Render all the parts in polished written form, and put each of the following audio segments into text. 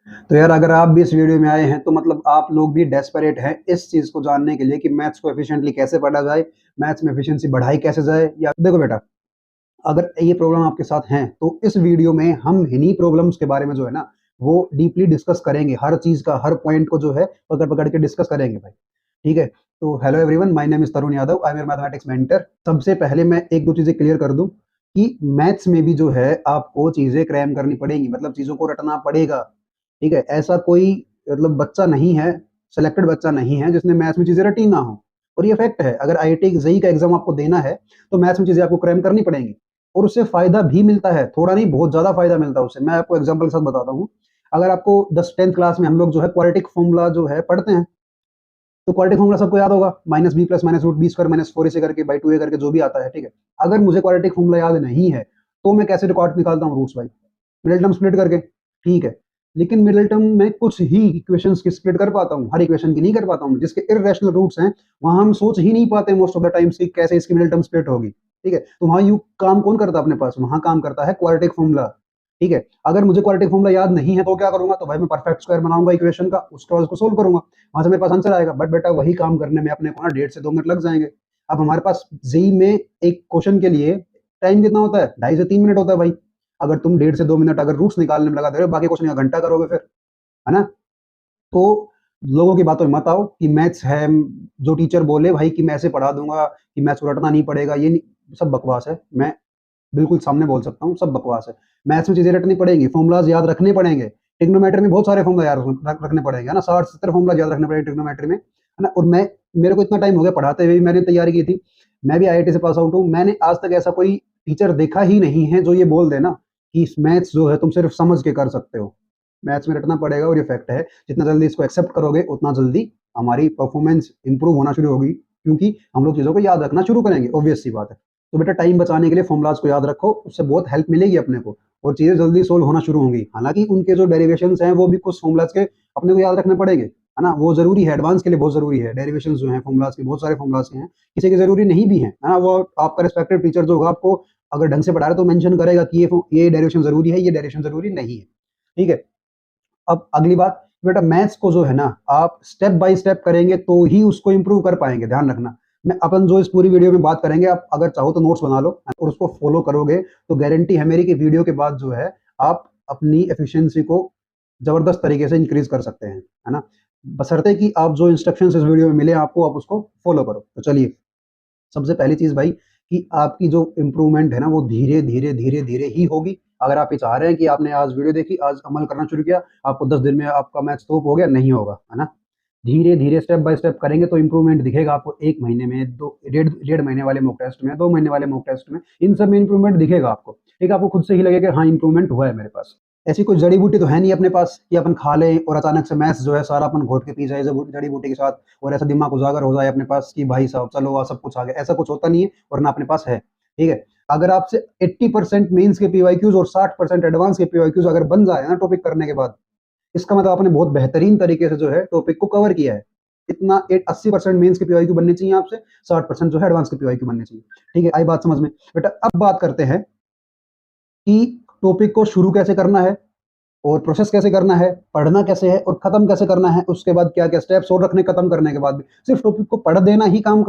तो यार अगर आप भी इस वीडियो में आए हैं तो मतलब आप लोग भी डेस्परेट हैं इस चीज़ को जानने के लिए कि मैथ्स को एफिशिएंटली कैसे पढ़ा जाए, मैथ्स में एफिशिएंसी बढ़ाई कैसे जाए। या देखो बेटा, अगर ये प्रॉब्लम आपके साथ हैं तो इस वीडियो में हम इन्हीं प्रॉब्लम्स के बारे में जो है ना वो डीपली डिस्कस करेंगे। हर चीज़ का हर पॉइंट को जो है पकड़-पकड़ के डिस्कस करेंगे भाई। ठीक है? तो hello everyone, my name is Tarun Yadav, I am your mathematics mentor. सबसे पहले मैं 1-2 चीज़ें क्लियर कर दूँ कि मैथ्स में भी जो है आपको चीज़ें क्रैम करनी पड़ेंगी, मतलब चीज़ों को रटना पड़ेगा। ठीक है? ऐसा कोई मतलब बच्चा नहीं है, सिलेक्टेड बच्चा नहीं है जिसने मैथ्स में चीज़ें रटी ना हो। और ये फैक्ट है, अगर आईआईटी जेईई का एग्ज़ाम आपको देना है, तो मैथ्स में चीज़ें आपको क्रैम करनी पड़ेंगी और उससे फ़ायदा भी मिलता है, थोड़ा नहीं बहुत ज़्यादा फ़ायदा मिलता है उससे। मैं आपको एग्ज़ाम्पल के साथ बताता हूँ। अगर आपको 10th क्लास में हम लोग जो है क्वाड्रेटिक फ़ॉर्मूला जो है पढ़ते हैं, तो क्वाड्रेटिक फ़ॉर्मूला सबको याद होगा, -b plus minus root b square minus 4ac करके बाई 2a करके जो भी आता है, ठीक है? अगर मुझे क्वाड्रेटिक फ़ॉर्मूला याद नहीं है, तो मैं कैसे रिकॉर्ड निकालता हूँ रूट्स भाई? मिडल टर्म स्प्लिट करके, ठीक है। लेकिन मिडल टर्म में कुछ ही इक्वेशंस की स्प्लिट कर पाता हूँ, हर इक्वेशन की नहीं कर पाता हूँ। जिसके इर्रेशनल रूट्स हैं, वहाँ हम सोच ही नहीं पाते मोस्ट ऑफ द टाइम्स कि कैसे इसकी मिडल टर्म स्प्लिट होगी, ठीक है। तो वहाँ यू काम कौन करता है अपने पास? वहाँ काम करता है क्वाड्रेटिक फ़ॉर्मूला, ठीक है। अगर मुझे क्वाड्रेटिक फ़ॉर्मूला याद नहीं है तो क्या करूँगा? तो भाई मैं परफेक्ट स्क्वायर बनाऊँगा इक्वेशन का, उसके बाद उसको सोल्व करूँगा, वहाँ से मेरे पास आंसर आएगा। बट बेटा वही काम करने में अपने को ना 1.5 से 2 मिनट लग जाएँगे। अब हमारे पास जेईई में एक क्वेश्चन के लिए टाइम कितना होता है? 2.5 से 3 मिनट होता है भाई। अगर तुम 1.5 से 2 मिनट अगर रूट्स निकालने में लगा दे रहे हो, बाकी क्वेश्चन का घंटा करोगे फिर, है ना? तो लोगों की बातों में मत आओ कि मैथ्स है, जो टीचर बोले भाई कि मैं ऐसे पढ़ा दूँगा, कि मैथ्स को रटना नहीं पड़ेगा, ये नहीं सब बकवास है। मैं बिल्कुल सामने बोल सकता हूँ, सब बकवास है। मैथ्स में चीज़ें रटनी पड़ेंगी, फ़ॉर्मूलाज़ याद रखने पड़ेंगे। ट्रिग्नोमेट्री में बहुत सारे फ़ॉर्मूला याद रखने पड़ेंगे, है ना? 60-70 फ़ॉर्मूला याद रखने पड़ेंगे ट्रिग्नोमेट्री में, है ना? और मेरे को इतना टाइम हो गया पढ़ाते हुए भी, मैंने तैयारी की थी। मैं भी आईआईटी से पास आउट हूँ। मैंने आज तक ऐसा कोई टीचर देखा ही नहीं है जो ये बोल दे ना कि मैथ्स जो है तुम सिर्फ़ समझ के कर सकते हो। मैथ्स में रटना पड़ेगा और ये फैक्ट है। जितना जल्दी इसको एक्सेप्ट करोगे, उतना जल्दी हमारी परफ़ॉर्मेंस इम्प्रूव होना शुरू होगी, क्योंकि हम लोग चीज़ों को याद रखना शुरू करेंगे, ऑब्वियस सी बात है। तो बेटा टाइम बचाने के लिए फ़ॉर्मूलाज़ को याद रखो, उससे बहुत हेल्प मिलेगी अपने को और चीज़ें जल्दी सोल्व होना शुरू होंगी। हालाँकि उनके जो डेरिवेशंस हैं, वो भी कुछ फ़ॉर्मूलाज़ के अपने को याद रखने पड़ेंगे, है ना? वो ज़रूरी है, एडवांस के लिए बहुत ज़रूरी है। डेरिवेशंस जो हैं फ़ॉर्मूलाज़ के, बहुत सारे फ़ॉर्मूलाज़ के हैं, किसी के ज़रूरी नहीं भी हैं, है ना? वो आपका रिस्पेक्टिव टीचर जो होगा आपको अगर ढंग से पढ़ा रहा है तो मेंशन करेगा कि ये डेरिवेशन ज़रूरी है, ये डेरिवेशन ज़रूरी नहीं है, ठीक है? अब अगली बात, बेटा मैथ्स को जो है ना आप स्टेप बाय स्टेप करेंगे तो ही उसको इम्प्रूव कर पाएंगे, ध्यान रखना। मैं अपन जो इस पूरी वीडियो में बात करेंगे, आप अगर चाहो तो नोट्स बना लो और उसको फॉलो करोगे तो गारंटी है मेरी कि वीडियो के बाद जो है आप अपनी एफिशिएंसी को जबरदस्त तरीके से इंक्रीज कर सकते हैं, है ना? बशर्ते कि आप जो इंस्ट्रक्शंस इस वीडियो में मिले आपको, आप उसको फॉलो करो। तो चलिए, सबसे पहली चीज़ भाई कि आपकी जो इम्प्रूवमेंट है ना वो धीरे-धीरे, धीरे-धीरे ही होगी। अगर आप ये चाह रहे हैं कि आपने आज वीडियो देखी, आज अमल करना शुरू किया, आपको 10 दिन में आपका मैथ्स तोप हो गया, नहीं होगा, है ना? धीरे-धीरे स्टेप बाय स्टेप करेंगे तो इम्प्रूवमेंट दिखेगा आपको 1 महीने में, 2 डेढ़ महीने वाले मॉक टेस्ट में, 2 महीने वाले मॉक टेस्ट में, इन सब में इम्प्रूवमेंट दिखेगा आपको। ठीक है? आपको खुद से ही लगेगा हाँ, इम्प्रूवमेंट हुआ है मेरे पास। ऐसी कोई जड़ी-बूटी तो है नहीं अपने पास कि अपन खा लें और अचानक से मैथ्स जो है सारा अपन घोट के पी जाए जड़ी-बूटी के साथ और ऐसा दिमाग उजागर हो जाए अपने पास कि भाई साहब चलो सब कुछ आ गया। ऐसा कुछ होता नहीं है और ना अपने पास है। ठीक है? अगर आपसे 80% मेंस के पीवाईक्यूज़ और 60% एडवांस के पीवाईक्यूज़ अगर बन जाए ना टॉपिक करने के बाद, इसका मतलब आपने बहुत बेहतरीन तरीके से जो है टॉपिक को कवर किया है। इतना ए 80% मेंस के पीवाईक्यू बनने चाहिए आपसे, 60% जो है एडवांस के पीवाईक्यू बनने चाहिए। ठीक है? आई बात समझ में? बेटा अब बात करते हैं कि टॉपिक को शुरू कैसे करना है और प्रोसेस कैसे करना है, पढ़ना कैसे है और खत्म कैसे करना है, उसके बाद क्या-क्या स्टेप्स और रखने खत्म करने के बाद भी। सिर्फ टॉपिक को पढ़ देना ही काम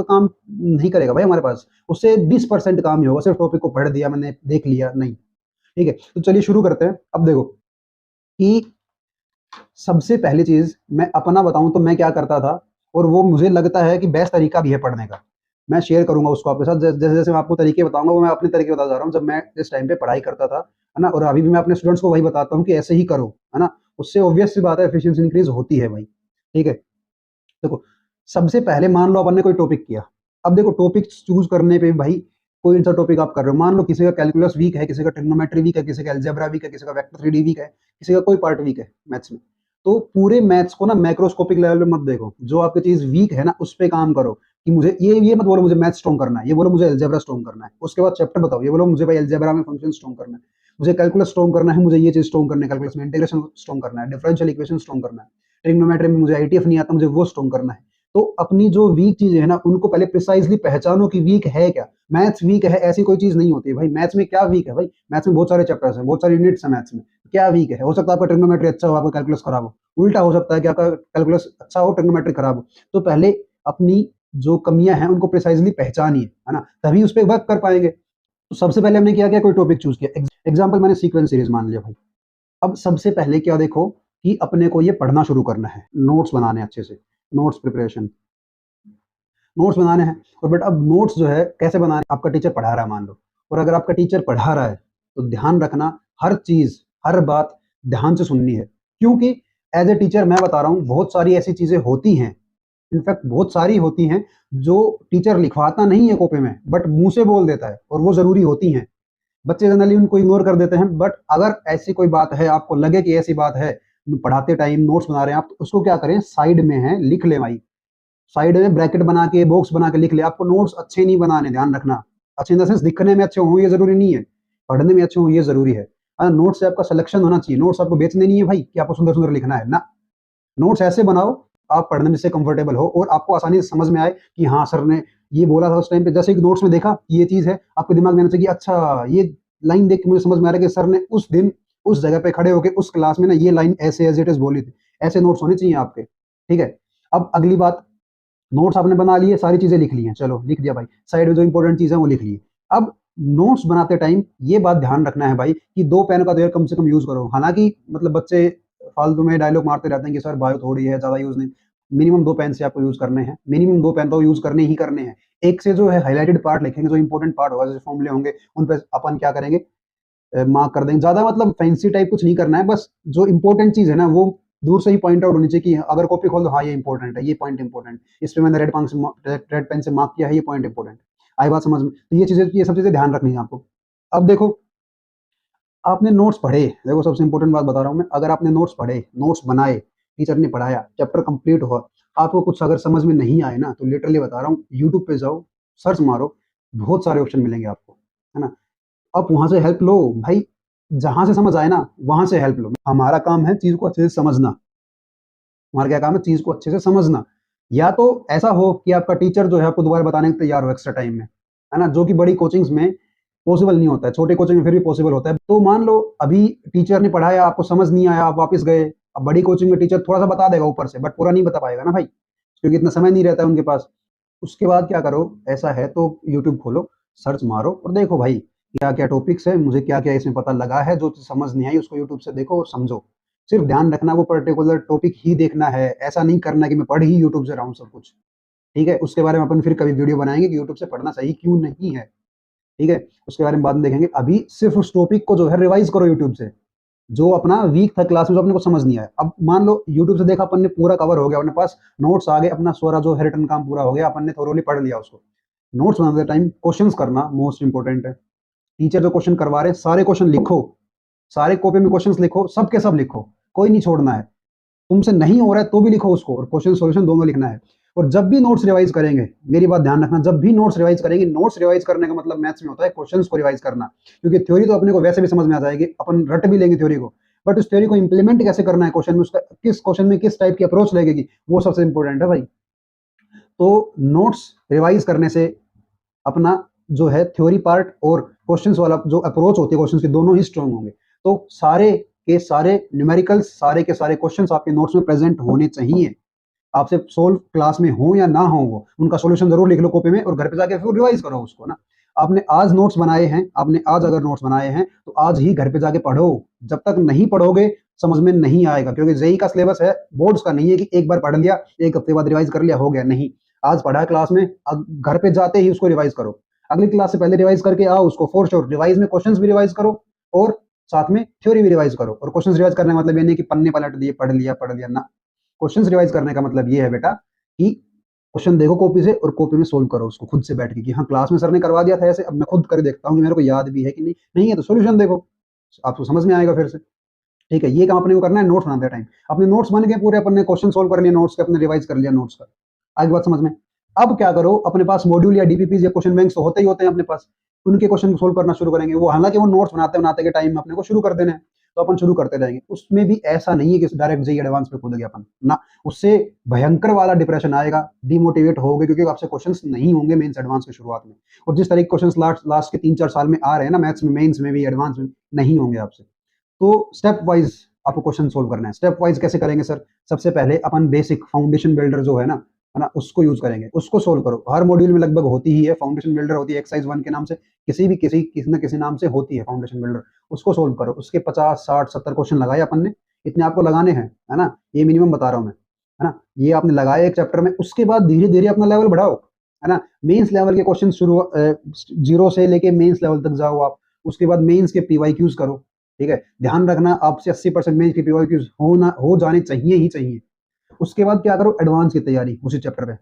नहीं करेगा भाई हमारे पास। उससे 20% काम ही होगा, सिर्फ टॉपिक को पढ़ दिया मैंने, देख लिया, नहीं। ठीक है? तो चलिए शुरू करते हैं। अब देखो कि सबसे पहली चीज़ मैं अपना बताऊँ तो मैं क्या करता था और वो मुझे लगता है कि बेस्ट तरीका भी है पढ़ने का। मैं शेयर करूँगा उसको आपके साथ जैसे-जैसे मैं आपको तरीके बताऊँगा वो मैं अपने तरीके बताता जा रहा हूँ। जब मैं जिस टाइम पे पढ़ाई करता था, है ना? और अभी भी मैं अपने स्टूडेंट्स को वही बताता हूँ कि ऐसे ही करो, है ना? उससे ऑब्वियस सी बात है एफिशिएंसी इंक्रीज़ होती है भाई। ठीक है? देखो, सबसे पहले मान लो अपन ने कोई टॉपिक किया। अब देखो टॉपिक चूज़ करने पे भाई कोई सा टॉपिक आप कर रहे हो। मान लो किसी का कैलकुलस वीक है, किसी का ट्रिग्नोमेट्री वीक है, किसी का अलजेब्रा वीक है, किसी का वेक्टर 3D वीक है, किसी का कोई पार्ट वीक है मैथ्स में। तो पूरे मैथ्स को ना मैक्रोस्कोपिक लेवल पे मत देखो। जो आपकी चीज़ वीक है ना उस पे काम करो कि मुझे ये मत बोलो मुझे मैथ्स स्ट्रॉन्ग करना है। ये बोलो मुझे अलजेब्रा स्ट्रॉन्ग करना है। उसके बाद चैप्टर बताओ। ये बोलो मुझे भाई अलजेब्रा में फंक्शन स्ट्रॉन्ग करना है। मुझे कैलकुलस स्ट्रॉन्ग करना है, मुझे ये चीज़ स्ट्रॉन्ग करना है, कैलकुलस में इंटीग्रेशन स्ट्रॉन्ग करना है, डिफरेंशियल इक्वेशन स्ट्रॉन्ग करना है। ट्रिग्नोमेट्री में मुझे आईटीएफ नहीं आता, मुझे वो स्ट्रॉन्ग करना है। तो अपनी जो वीक चीजें है ना उनको पहले प्रिसाइजली पहचानो कि वीक है क्या। मैथ्स वीक है ऐसी कोई चीज नहीं होती है भाई। मैथ्स में क्या वीक है भाई? मैथ्स में बहुत सारे चैप्टर्स हैं, बहुत सारी यूनिट्स हैं मैथ्स में। क्या वीक है? हो सकता है आपका ट्रिग्नोमेट्री अच्छा हो, आपका कैलकुलस खराब हो। उल्टा हो सकता है कि आपका कैलकुलस अच्छा हो, ट्रिग्नोमेट्री खराब हो। तो पहले अपनी जो कमियां हैं उनको प्रिसाइजली पहचानिए, है ना, तभी उस पर वर्क कर पाएंगे। तो सबसे पहले हमने क्या किया, कोई टॉपिक चूज किया। एग्जाम्पल मैंने सीक्वेंस सीरीज मान लिया भाई। अब सबसे पहले क्या देखो कि अपने को ये पढ़ना शुरू करना है, नोट्स बनाने अच्छे से, नोट्स प्रिपरेशन, नोट्स बनाने हैं। और बट अब नोट्स जो है कैसे बनाने, आपका टीचर पढ़ा रहा है मान लो, और अगर आपका टीचर पढ़ा रहा है तो ध्यान रखना, हर चीज हर बात ध्यान से सुननी है। क्योंकि एज ए टीचर मैं बता रहा हूँ बहुत सारी ऐसी चीजें होती हैं, इनफैक्ट बहुत सारी होती हैं जो टीचर लिखवाता नहीं है कॉपी में बट मुंह से बोल देता है, और वो जरूरी होती हैं। बच्चे जनरली उनको इग्नोर कर देते हैं। बट अगर ऐसी कोई बात है, आपको लगे कि ऐसी बात है, पढ़ाते टाइम नोट्स बना रहे हैं आप, तो उसको क्या करें, साइड में है लिख ले भाई। साइड में ब्रैकेट बना के, बॉक्स बना के लिख ले। आपको नोट्स अच्छे नहीं बनाने, ध्यान रखना। अच्छे इन द सेंस दिखने में अच्छे हों ये जरूरी नहीं है, पढ़ने में अच्छे हों ये जरूरी है। नोट्स से आपका सिलेक्शन होना चाहिए। नोट्स आपको बेचने नहीं है भाई कि आपको सुंदर सुंदर लिखना है ना। नोट्स ऐसे बनाओ आप पढ़ने में से कंफर्टेबल हो और आपको आसानी से समझ में आए कि हाँ सर ने ये बोला था उस टाइम पे। जैसे एक नोट्स में देखा ये चीज है, आपके दिमाग में आना चाहिए कि अच्छा ये लाइन देख के मुझे समझ में आ रहा है कि सर ने उस दिन उस जगह पे खड़े होकर उस क्लास में ना ये लाइन ऐसे एज इट इज बोली थी। ऐसे नोट्स होने चाहिए आपके, ठीक है। अब अगली बात, नोट्स आपने बना लिए, सारी चीजें लिख ली हैं, चलो लिख दिया भाई, साइड में जो इंपॉर्टेंट चीज है वो लिख ली। अब नोट्स बनाते टाइम ये बात ध्यान रखना है भाई कि 2 पेन का तो यार कम से कम यूज करो। हालांकि मतलब बच्चे फालतू में डायलॉग मारते रहते हैं कि सर बायो थोड़ी है, ज्यादा यूज नहीं। मिनिमम 2 पेन से आपको यूज करने हैं, मिनिमम 2 पेन तो यूज करने ही करने हैं। एक से जो है हाईलाइटेड पार्ट लिखेंगे, जो इंपॉर्टेंट पार्ट होगा, जैसे फॉर्मूले होंगे उन पर अपन क्या करेंगे, मार्क कर देंगे। ज्यादा मतलब फैंसी टाइप कुछ नहीं करना है, बस जो इंपॉर्टेंट चीज है ना वो दूर से ही पॉइंट आउट होनी चाहिए कि अगर कॉपी खोल दो, हाँ ये इंपॉर्टेंट है, ये पॉइंट इंपॉर्टेंट, इस पे मैंने रेड पेन से मार्क किया है, ये पॉइंट इंपॉर्टेंट। आई बात समझ में? तो ये चीजें, ये सब चीजें ध्यान रखनी है आपको। अब देखो, आपने नोट्स पढ़े, देखो सबसे इंपॉर्टेंट बात बता रहा हूँ मैं, अगर आपने नोट्स पढ़े, नोट्स बनाए, टीचर ने पढ़ाया, चैप्टर कंप्लीट हुआ, आपको कुछ अगर समझ में नहीं आए ना, तो लिटरली बता रहा हूँ, यूट्यूब पे जाओ, सर्च मारो, बहुत सारे ऑप्शन मिलेंगे आपको, है ना। आप वहां से हेल्प लो भाई। जहां से समझ आए ना वहां से हेल्प लो। हमारा काम है चीज को अच्छे से समझना, हमारा क्या काम है, चीज को अच्छे से समझना। या तो ऐसा हो कि आपका टीचर जो है आपको दोबारा बताने के तैयार हो एक्स्ट्रा टाइम में, है ना, जो कि बड़ी कोचिंग्स में पॉसिबल नहीं होता है, छोटे कोचिंग में फिर भी पॉसिबल होता है। तो मान लो अभी टीचर ने पढ़ाया, आपको समझ नहीं आया, आप वापस गए। अब बड़ी कोचिंग में टीचर थोड़ा सा बता देगा ऊपर से, बट पूरा नहीं बता पाएगा ना भाई, क्योंकि इतना समय नहीं रहता है उनके पास। उसके बाद क्या करो, ऐसा है तो यूट्यूब खोलो, सर्च मारो और देखो भाई क्या क्या टॉपिक्स है, मुझे क्या क्या इसमें पता लगा है, जो चीज़ समझ नहीं आई उसको यूट्यूब से देखो और समझो। सिर्फ ध्यान रखना वो पर्टिकुलर टॉपिक ही देखना है, ऐसा नहीं करना कि मैं पढ़ ही यूट्यूब से रहा हूँ सब कुछ, ठीक है। उसके बारे में अपन फिर कभी वीडियो बनाएंगे कि यूट्यूब से पढ़ना सही क्यों नहीं है, ठीक है। उसके बारे में बाद में देखेंगे। अभी सिर्फ उस टॉपिक को जो है रिवाइज करो यूट्यूब से, जो अपना वीक था क्लास में, जो अपने को समझ नहीं आया। अब मान लो यूट्यूब से देखा अपन ने, पूरा कवर हो गया अपने पास, नोट्स आ गए, अपना सारा जो है रिटर्न काम पूरा हो गया, अपन ने थोरोली पढ़ लिया उसको। नोट्स बनाते टाइम क्वेश्चंस करना मोस्ट इंपोर्टेंट है। टीचर जो क्वेश्चन करवा रहे हैं सारे क्वेश्चन लिखो, सारे कॉपी में क्वेश्चंस लिखो, सबके सब लिखो, कोई नहीं छोड़ना है। तुमसे नहीं हो रहा है तो भी लिखो उसको, और क्वेश्चन सॉल्यूशन दोनों लिखना है। और जब भी नोट्स रिवाइज करेंगे, मेरी बात ध्यान रखना, जब भी नोट्स रिवाइज करेंगे, नोट्स रिवाइज करने का मतलब मैथ्स में होता है क्वेश्चंस को रिवाइज करना। क्योंकि थ्योरी तो अपने को वैसे भी समझ में आ जाएगी, अपन रट भी लेंगे थ्योरी को, बट उस थ्योरी को इंप्लीमेंट कैसे करना है क्वेश्चन में, उसका किस क्वेश्चन में किस टाइप की अप्रोच लगेगी, वो सबसे इंपॉर्टेंट है भाई। तो नोट्स रिवाइज करने से अपना जो है थ्योरी पार्ट और क्वेश्चंस वाला जो अप्रोच होती है क्वेश्चंस की, दोनों ही स्ट्रांग होंगे। तो सारे के सारे न्यूमेरिकल्स, सारे के सारे क्वेश्चंस आपके नोट्स में प्रेजेंट होने चाहिए। आपसे सोल्व क्लास में हो या ना हो, वो उनका सॉल्यूशन जरूर लिख लो कॉपी में और घर पे जाके फिर रिवाइज करो उसको ना। आपने आज नोट्स बनाए हैं, आपने आज अगर नोट्स बनाए हैं तो आज ही घर पे जाके पढ़ो। जब तक नहीं पढ़ोगे समझ में नहीं आएगा, क्योंकि जेई का सिलेबस है, बोर्ड्स का नहीं है कि एक बार पढ़ लिया, एक हफ्ते बाद रिवाइज कर लिया, हो गया। नहीं, आज पढ़ा क्लास में, अब घर पे जाते ही उसको रिवाइज करो। अगली क्लास से पहले रिवाइज करके आओ उसको, फॉर श्योर रिवाइज में क्वेश्चंस भी रिवाइज करो और साथ में थ्योरी भी रिवाइज करो। और क्वेश्चंस रिवाइज करने का मतलब ये नहीं कि पन्ने पलट दिए, पढ़ लिया ना। क्वेश्चंस रिवाइज करने का मतलब ये है बेटा कि क्वेश्चन देखो कॉपी से और कॉपी में सोल्व करो उसको खुद से बैठ के, कि हाँ क्लास में सर ने करवा दिया था ऐसे, अब मैं खुद कर देखता हूँ कि मेरे को याद भी है कि नहीं। नहीं है तो सॉल्यूशन देखो, आपको समझ में आएगा फिर से, ठीक है। ये काम अपने को करना है नोट्स बनाते टाइम। अपने नोट्स बन गए पूरे, अपने क्वेश्चन सोल्व कर लिए नोट्स के, अपने रिवाइज कर लिया नोट्स का, आगे बात समझ में। अब क्या करो, अपने पास मॉड्यूल या डीपीपी या क्वेश्चन बैंक्स तो होते ही होते हैं अपने पास, उनके क्वेश्चन सोल्व करना शुरू करेंगे। वो हालांकि वो नोट्स बनाते बनाते के टाइम में अपने को शुरू कर देना है। तो अपन शुरू करते रहेंगे। उसमें भी ऐसा नहीं है कि डायरेक्ट जेईई एडवांस पे कूद गया अपन ना, उससे भयंकर वाला डिप्रेशन आएगा, डिमोटिवेट होगे, क्योंकि आपसे क्वेश्चंस नहीं होंगे मेंस एडवांस की शुरुआत में। और जिस तरह के क्वेश्चंस लास्ट के 3-4 साल में आ रहे हैं ना मैथ्स में, मेंस में भी एडवांस में, नहीं होंगे आपसे। तो स्टेप वाइज आपको क्वेश्चन सोल्व करना है। स्टेप वाइज कैसे करेंगे सर? सबसे पहले अपन बेसिक फाउंडेशन बिल्डर जो है ना, उसको यूज करेंगे, उसको सोल्व करो। हर मॉड्यूल में लगभग होती ही है फाउंडेशन बिल्डर, होती है एक्सरसाइज 1 के नाम से, किसी न किसी नाम से होती है फाउंडेशन बिल्डर। उसको सोल्व करो। उसके 50 60 70 क्वेश्चन लगाए अपन ने, इतने आपको लगाने हैं, है ना, ये मिनिमम बता रहा हूं मैं, है ना। ये आपने लगाए एक चैप्टर में, उसके बाद धीरे धीरे अपना लेवल बढ़ाओ, है ना। मेंस लेवल के क्वेश्चन शुरू जीरो से लेके मेंस लेवल तक जाओ आप। उसके बाद मेंस के पीवाईक्यूज करो, ठीक है। ध्यान रखना आपसे 80% मेंस के पीवाईक्यूज हो जाने चाहिए ही चाहिए। उसके बाद क्या करो, एडवांस की तैयारी उसी चैप्टर पे।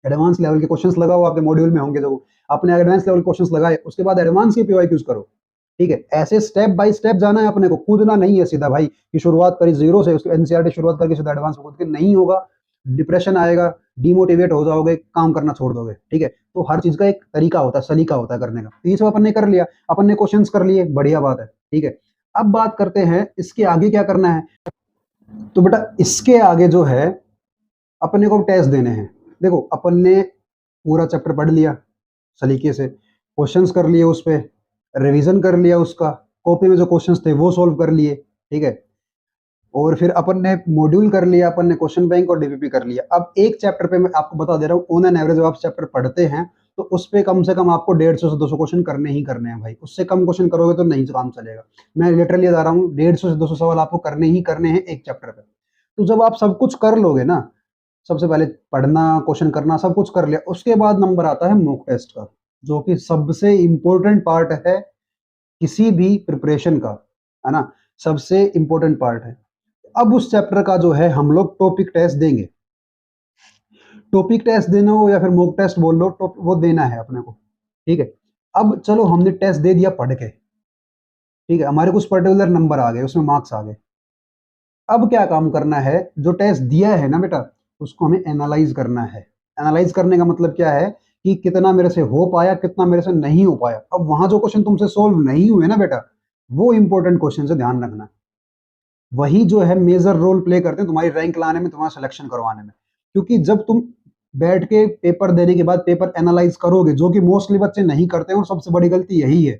एडवांस लेवल के क्वेश्चंस लगाओ, आपके मॉड्यूल में होंगे। जो आपने एडवांस लेवल क्वेश्चंस लगाए, उसके बाद एडवांस के पीवाईक्यूज करो, ठीक है। ऐसे स्टेप बाय स्टेप जाना है अपने को, कूदना नहीं है सीधा भाई कि शुरुआत करी जीरो से, उसके एनसीईआरटी शुरुआत करके सीधा एडवांस में कूद के, नहीं होगा। डिप्रेशन आएगा, डिमोटिवेट हो जाओगे, काम करना छोड़ दोगे, ठीक है। तो हर चीज का एक तरीका होता है, सलीका होता है करने का। तो ये सब अपन ने कर लिया, अपन ने क्वेश्चंस कर लिए, बढ़िया बात है, ठीक है। अब बात करते हैं इसके आगे क्या करना है। तो बेटा इसके आगे जो है अपने को टेस्ट देने हैं। देखो अपन ने पूरा चैप्टर पढ़ लिया सलीके से, क्वेश्चंस कर लिए, उस पे रिवीजन कर लिया, उसका कॉपी में जो क्वेश्चंस थे वो सॉल्व कर लिए, ठीक है। और फिर अपन ने मॉड्यूल कर लिया, अपन ने क्वेश्चन बैंक और डीपीपी कर लिया। अब एक चैप्टर पे मैं आपको बता दे रहा हूँ, ऑन एन एवरेज जब आप चैप्टर पढ़ते हैं तो उस पे कम से कम आपको 150 से 200 क्वेश्चन करने ही करने हैं भाई। उससे कम क्वेश्चन करोगे तो नहीं काम चलेगा। मैं लिटरली बता रहा हूँ, 150 से 200 सवाल आपको करने ही करने हैं एक चैप्टर पे। तो जब आप सब कुछ कर लोगे ना, सबसे पहले पढ़ना, क्वेश्चन करना, सब कुछ कर लिया, उसके बाद नंबर आता है मॉक टेस्ट का, जो कि सबसे इंपॉर्टेंट पार्ट है किसी भी प्रिपरेशन का, है ना, सबसे इंपॉर्टेंट पार्ट है। अब उस चैप्टर का जो है हम लोग टॉपिक टेस्ट देंगे। टॉपिक टेस्ट देना हो या फिर मॉक टेस्ट बोल लो, तो वो देना है अपने को, ठीक है। अब चलो हमने टेस्ट दे दिया पढ़ के, ठीक है, हमारे कुछ पर्टिकुलर नंबर आ गए, उसमें मार्क्स आ गए। अब क्या काम करना है, जो टेस्ट दिया है ना बेटा, उसको हमें एनालाइज करना है। एनालाइज करने का मतलब क्या है कि कितना मेरे से हो पाया, कितना मेरे से नहीं हो पाया। अब वहां जो क्वेश्चन तुमसे सोल्व नहीं हुए ना बेटा, वो इंपॉर्टेंट क्वेश्चन से ध्यान रखना। वही जो है मेजर रोल प्ले करते हैं तुम्हारी रैंक लाने में, तुम्हारा सिलेक्शन करवाने में। क्योंकि जब तुम बैठ के पेपर देने के बाद पेपर एनालाइज करोगे, जो कि मोस्टली बच्चे नहीं करते हैं और सबसे बड़ी गलती यही है।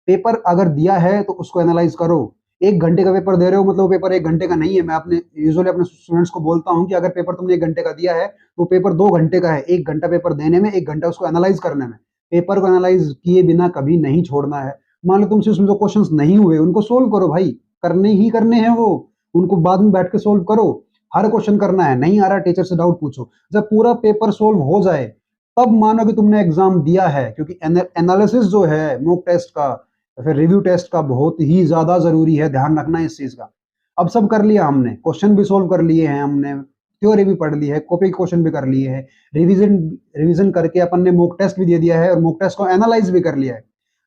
पेपर अगर दिया है तो उसको एनालाइज करो। 1 घंटे का पेपर दे रहे हो मतलब पेपर 1 घंटे का नहीं है। मैं अपने यूजुअली अपने स्टूडेंट्स को बोलता हूँ कि अगर पेपर तुमने 1 घंटे का दिया है तो पेपर 2 घंटे का है। 1 घंटा पेपर देने में, 1 घंटा उसको एनालाइज करने में। पेपर को एनालाइज किए बिना कभी नहीं छोड़ना है। मान लो तुमसे उसमें जो क्वेश्चंस नहीं हुए उनको सोल्व करो भाई, करने ही करने हैं वो, उनको बाद में बैठ के सोल्व करो। हर क्वेश्चन करना है, नहीं आ रहा टीचर से डाउट पूछो। जब पूरा पेपर सोल्व हो जाए तब मानो कि तुमने एग्जाम दिया है, क्योंकि एनालिसिस जो है मॉक टेस्ट का, फिर रिव्यू टेस्ट का, बहुत ही ज्यादा जरूरी है। ध्यान रखना है इस चीज का। अब सब कर लिया हमने, क्वेश्चन भी सोल्व कर लिए हैं हमने, थ्योरी भी पढ़ ली है, कॉपी क्वेश्चन भी कर लिए हैं, रिवीजन रिवीजन करके अपन ने मॉक टेस्ट भी दे दिया है और मॉक टेस्ट को एनालाइज भी कर लिया है।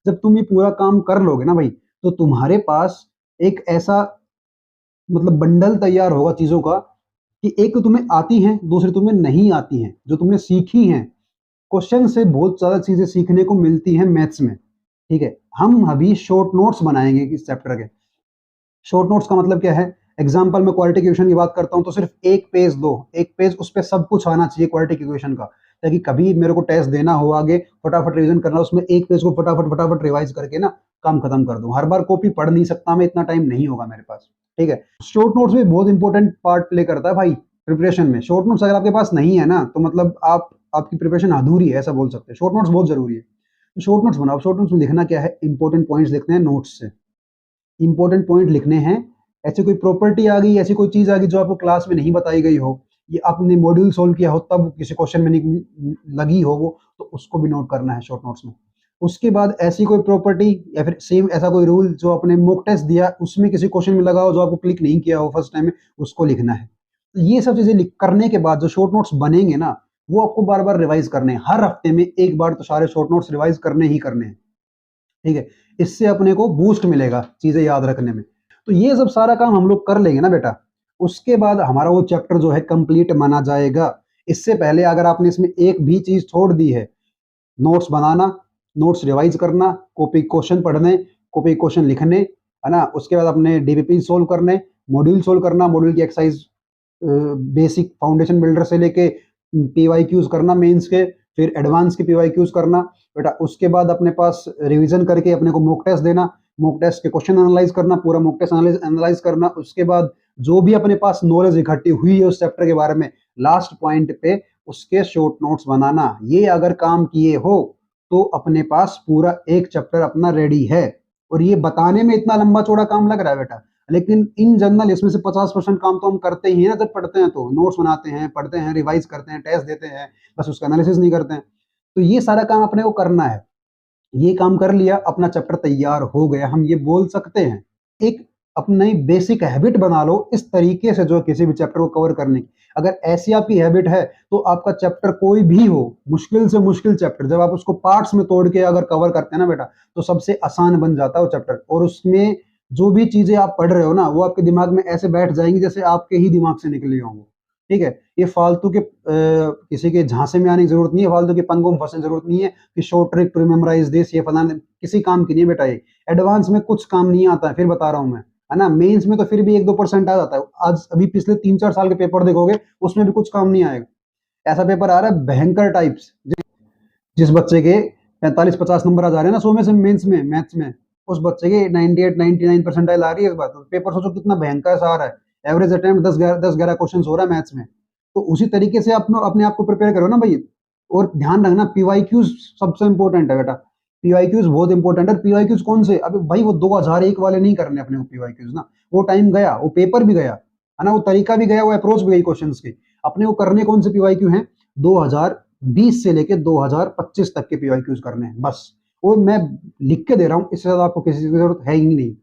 जब तुम ये पूरा काम कर लोगे ना भाई, तो तुम्हारे पास एक ऐसा मतलब बंडल तैयार होगा चीजों का कि एक तो तुम्हें आती हैं, दूसरी तुम्हें नहीं आती हैं, जो तुमने सीखी हैं। क्वेश्चन से बहुत ज्यादा चीजें सीखने को मिलती हैं मैथ्स में, ठीक है। हम अभी शॉर्ट नोट्स बनाएंगे इस चैप्टर के। शॉर्ट नोट्स का मतलब क्या है? एग्जाम्पल में क्वाड्रेटिक इक्वेशन की बात करता हूं तो सिर्फ एक पेज दो, एक पेज उस पर सब कुछ आना चाहिए क्वाड्रेटिक इक्वेशन का, ताकि कभी मेरे को टेस्ट देना हो आगे, फटाफट रिवीजन करना, उसमें एक पेज को फटाफट फटाफट रिवाइज करके ना काम खत्म कर दूं। हर बार कॉपी पढ़ नहीं सकता मैं, इतना टाइम नहीं होगा मेरे पास, ठीक है। शॉर्ट नोट्स भी बहुत इंपॉर्टेंट पार्ट प्ले करता है भाई प्रिपरेशन में। शॉर्ट नोट्स अगर आपके पास नहीं है ना, तो मतलब आपकी प्रिपरेशन अधूरी है, ऐसा बोल सकते हैं। शॉर्ट नोट्स बहुत जरूरी है। तो शॉर्ट नोट्स बनाओ। शॉर्ट नोट्स में लिखना क्या है, इंपॉर्टेंट पॉइंट्स लिखने हैं नोट्स से, इंपॉर्टेंट पॉइंट लिखने हैं। ऐसी कोई प्रॉपर्टी आ गई, ऐसी कोई चीज आ गई जो आपको क्लास में नहीं बताई गई हो, ये आपने मॉड्यूल सोल्व किया हो तब किसी क्वेश्चन में नहीं लगी हो वो, तो उसको भी नोट करना है शॉर्ट नोट्स में। उसके बाद ऐसी कोई प्रॉपर्टी या फिर सेम ऐसा कोई रूल जो आपने मॉक टेस्ट दिया उसमें किसी क्वेश्चन में लगा हो, जो आपको क्लिक नहीं किया हो फर्स्ट टाइम में, उसको लिखना है। तो ये सब चीजें करने के बाद जो शॉर्ट नोट्स बनेंगे ना, वो आपको बार बार रिवाइज करने हैं। हर हफ्ते में एक बार तो सारे शॉर्ट नोट्स रिवाइज करने ही करने हैं, ठीक है। इससे अपने को बूस्ट मिलेगा चीजें याद रखने में। तो ये सब सारा काम हम लोग कर लेंगे ना बेटा, उसके बाद हमारा वो चैप्टर जो है कंप्लीट माना जाएगा। इससे पहले अगर आपने इसमें एक भी चीज छोड़ दी है, नोट्स बनाना, नोट्स रिवाइज करना, कॉपी क्वेश्चन पढ़ने, कॉपी क्वेश्चन लिखने, है ना। उसके बाद अपने डीपीपी सोल्व करने, मॉड्यूल सोल्व करना, मॉड्यूल की एक्सरसाइज बेसिक फाउंडेशन बिल्डर से लेके पीवाईक्यूज करना मेंस के, फिर एडवांस के पीवाईक्यूज करना बेटा। उसके बाद अपने पास रिवीजन करके अपने को मॉक टेस्ट देना, मॉक टेस्ट के क्वेश्चन एनालाइज करना, पूरा मॉक टेस्ट एनालाइज करना। उसके बाद जो भी अपने पास नॉलेज इकट्ठी हुई है उस चैप्टर के बारे में, लास्ट पॉइंट पे उसके शॉर्ट नोट्स बनाना। ये अगर काम किए हो तो अपने पास पूरा एक चैप्टर अपना रेडी है। और ये बताने में इतना लंबा चौड़ा काम लग रहा है बेटा, लेकिन इन जनरल इसमें से 50% काम तो हम करते ही हैं ना। जब पढ़ते हैं तो नोट्स बनाते हैं, पढ़ते हैं, रिवाइज करते हैं, टेस्ट देते हैं, बस उसका एनालिसिस नहीं करते हैं। तो ये सारा काम अपने को करना है। ये काम कर लिया, अपना चैप्टर तैयार हो गया, हम ये बोल सकते हैं। एक अपनी बेसिक हैबिट बना लो इस तरीके से जो किसी भी चैप्टर को कवर करने की। अगर ऐसी आपकी हैबिट है तो आपका चैप्टर कोई भी हो, मुश्किल से मुश्किल चैप्टर, जब आप उसको पार्ट्स में तोड़ के अगर कवर करते हैं ना बेटा, तो सबसे आसान बन जाता है वो चैप्टर। और उसमें जो भी चीजें आप पढ़ रहे हो ना, वो आपके दिमाग में ऐसे बैठ जाएंगी जैसे आपके ही दिमाग से निकली होंगी। ठीक है, ये फालतू के किसी के झांसे में आने की जरूरत नहीं है, फालतू के पंगों में फंसने की जरूरत नहीं है कि short trick to memorise this, ये फलाने किसी काम की नहीं है बेटा। ये एडवांस में कुछ काम नहीं आता है, फिर बता रहा हूं मैं, है ना। मेंस में तो फिर भी 1-2% आ जाता है। आज अभी पिछले 3-4 साल के पेपर देखोगे, उसमें भी कुछ काम नहीं आएगा। ऐसा पेपर आ रहा है भयंकर टाइप्स, जिस बच्चे के 45-50 नंबर आ जा रहे हैं ना 100 में से मेंस में मैथ्स में, उस बच्चे के 98-99 परसेंटाइल आ रही है इस बार। तो पेपर सोचो कितना भयंकर सा आ रहा है। एवरेज अटेम्प्ट 10-11 क्वेश्चन हो रहा है मैथ्स में। तो उसी तरीके से अपने आप को प्रिपेयर करो ना भाई। और ध्यान रखना, पीवाईक्यूज सबसे इंपॉर्टेंट है बेटा। पीवाईक्यूज बहुत इंपॉर्टेंट है। पीवाईक्यूज कौन से? अभी भाई वो 2001 वाले नहीं करने अपने को पीवाईक्यूज ना। वो टाइम गया, वो पेपर भी गया, है ना, वो तरीका भी गया, वो अप्रोच भी गई क्वेश्चन की। अपने को करने कौन से पीवाईक्यू हैं? 2020 से लेके 2025 तक के पीवाईक्यूज करने हैं बस। वो मैं लिख के दे रहा हूँ, इससे ज्यादा आपको किसी की जरूरत है ही नहीं।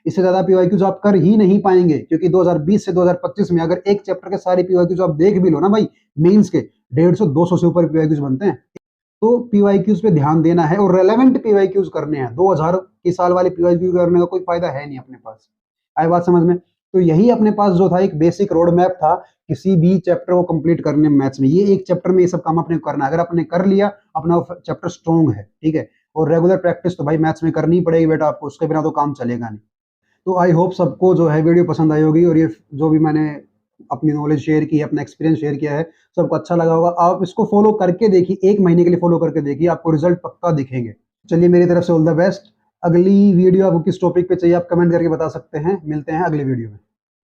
इससे ज्यादा पीवाईक्यूज आप कर ही नहीं पाएंगे, क्योंकि 2020 से 2025 में अगर एक चैप्टर के सारे पीवाईक्यूज आप देख भी लो ना भाई, मेंस के 150-200 से ऊपर पीवाईक्यूज बनते हैं। तो पीवाईक्यूज पे ध्यान देना है और रेलेवेंट पीवाईक्यूज करने हैं। 2000 के साल वाले पीवाईक्यू करने का कोई फायदा है नहीं अपने पास। आई बात समझ में? तो यही अपने पास जो था एक बेसिक रोड मैप था किसी भी चैप्टर को कंप्लीट करने में मैथ्स में। ये एक चैप्टर में ये सब काम अपने को करना है। अगर आपने कर लिया, अपना चैप्टर स्ट्रॉन्ग है, ठीक है। और रेगुलर प्रैक्टिस तो भाई मैथ्स में करनी पड़ेगी बेटा आपको, उसके बिना तो काम चलेगा नहीं। तो आई होप सबको जो है वीडियो पसंद आई होगी, और ये जो भी मैंने अपनी नॉलेज शेयर की है, अपना एक्सपीरियंस शेयर किया है, सबको अच्छा लगा होगा। आप इसको फॉलो करके देखिए, 1 महीने के लिए फॉलो करके देखिए, आपको रिजल्ट पक्का दिखेंगे। चलिए, मेरी तरफ से ऑल द बेस्ट। अगली वीडियो आपको किस टॉपिक पे चाहिए आप कमेंट करके बता सकते हैं। मिलते हैं अगली वीडियो में।